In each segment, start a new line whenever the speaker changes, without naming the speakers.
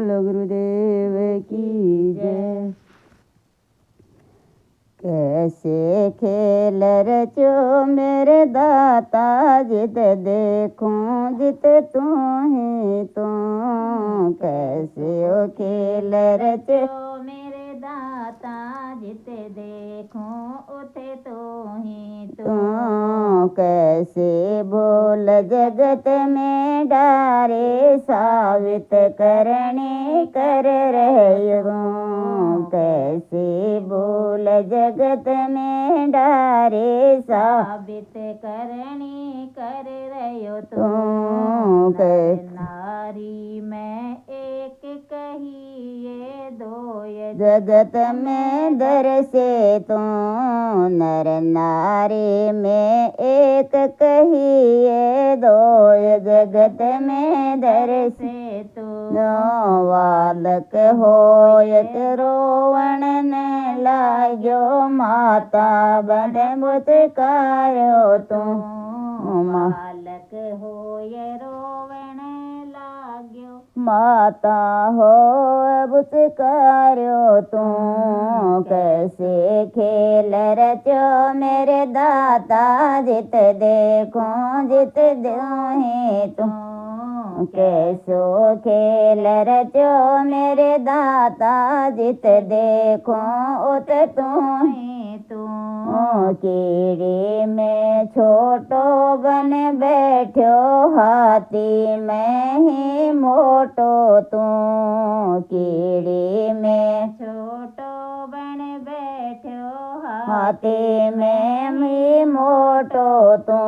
बोल गुरुदेव की जय। कैसे खेल रचो मेरे दाता जित देखूं जित तू ही तू। कैसे ओ खेल रचो
मेरे दाता जित देखूं उते तू ही
तू। कैसे बोल जगत में डारे साबित करने कर रहो। कैसे बोल जगत में डारे
साबित करने कर रहो
तू।
नारी में एक कहिए दो
जगत में दर से तू। नर नारी में एक कहिए दो जगत में दर से तू। बालक होयत रोवण न लाग्यो माता बन बुतकारो तू।
बालक होय रोवण लाग्यो
माता हो बुतकारो तू। कैसे खेल रचो मेरे दाता जित देखूं जित दूहीं तू। कैसो खेल रचो मेरे दाता जित देखूं उत तू ही तू। कीड़ी में छोटो बन बैठो हाथी में ही मोटो तू। कीड़ी में
छोटो बन बैठो
हाथी में ही मोटो तू।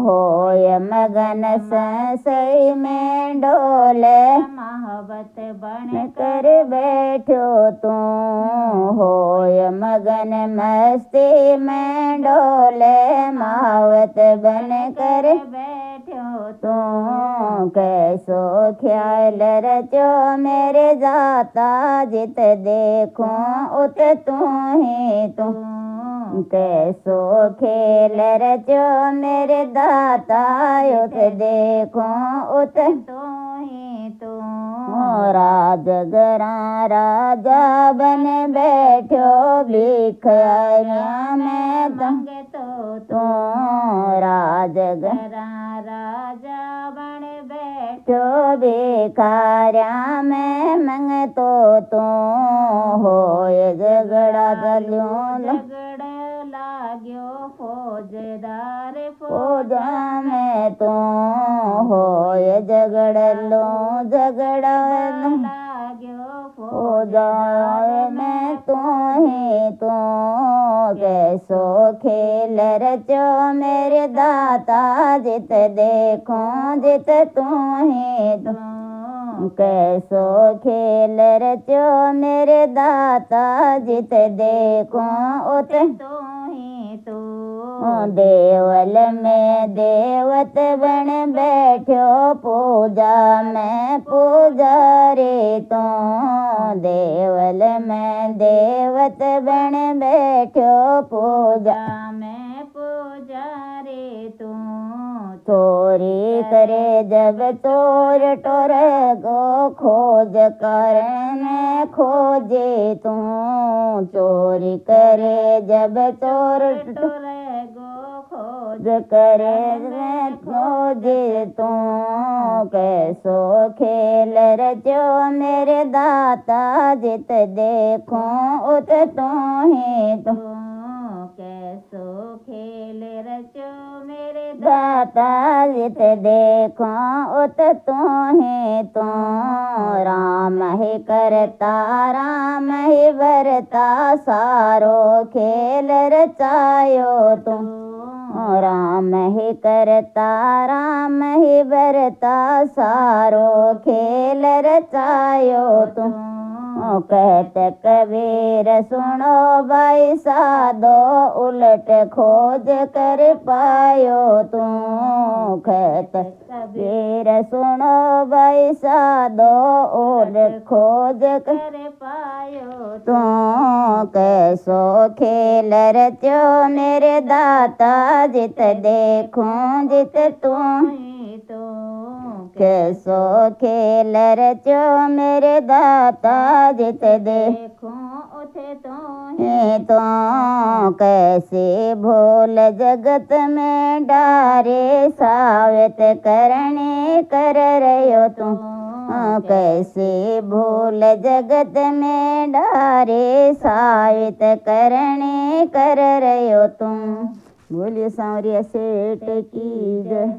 होय मगन संशय में डोले
महावत बन
कर बैठो तू। होय मगन मस्ती में डोले महावत बन कर
बैठो
तू। कैसो ख्याल रचो मेरे दाता जित देखूं उत तू ही तू। कैसो खेल रचो मेरे दाता उत देखूं उत
तू ही तू।
राजगरा राजा बन बैठो भिखारियां में
मंगे तो
राजगरा
राजा बन
बैठो भिखारियां में मंगतो तू। होय झगड़ा दलियों
झगड़ लाग्यो फौजदार
फौजा में तू। होय झगड़ लो झगड़ा
लाग्यो
फौजा में तू ही तू। कैसो खेल रचो मेरे दाता जित देखूं जित तू ही तू। कैसो खेल रचो मेरे दाता जित देखूं उत
तू ही तू।
देवल में देवत बन बैठो पूजा में पुजारी तू। देवल में देवत बन बैठो पूजा
में पुजारी तू।
चोरी करे जब चोर टोर गो खोज करने खोजे तू। चोरी करे जब चोर
टोर गो खोज
करे खोजे तू। कैसो खेल रचो मेरे दाता जित देखूं उत तू ही तू।
कैसो खेल रचो मेरे
दाता जित देखूं उत तू ही तू। राम ही करता राम ही बरता सारो खेल रचायो तू। राम ही करता राम ही बरता सारो खेल रचायो तू। कहत कबीर सुनो भाई साधो उलट खोज कर पायो तू। कहत कबीर सुनो भाई साधो उलट खोज कर
पायो
तू। कैसो खेल रचो मेरे दाता जित देखूं जित तू
तो।
कैसो खेल रचो मेरे दाता जित दे
देखूं उथे तो
हे तो कैसे भूल जगत में डारे सावित करने कर रहो तू कैसे भूल जगत में डारे सावित करने कर रहो तुम। बोलिए सांवरिया सेठ की जय।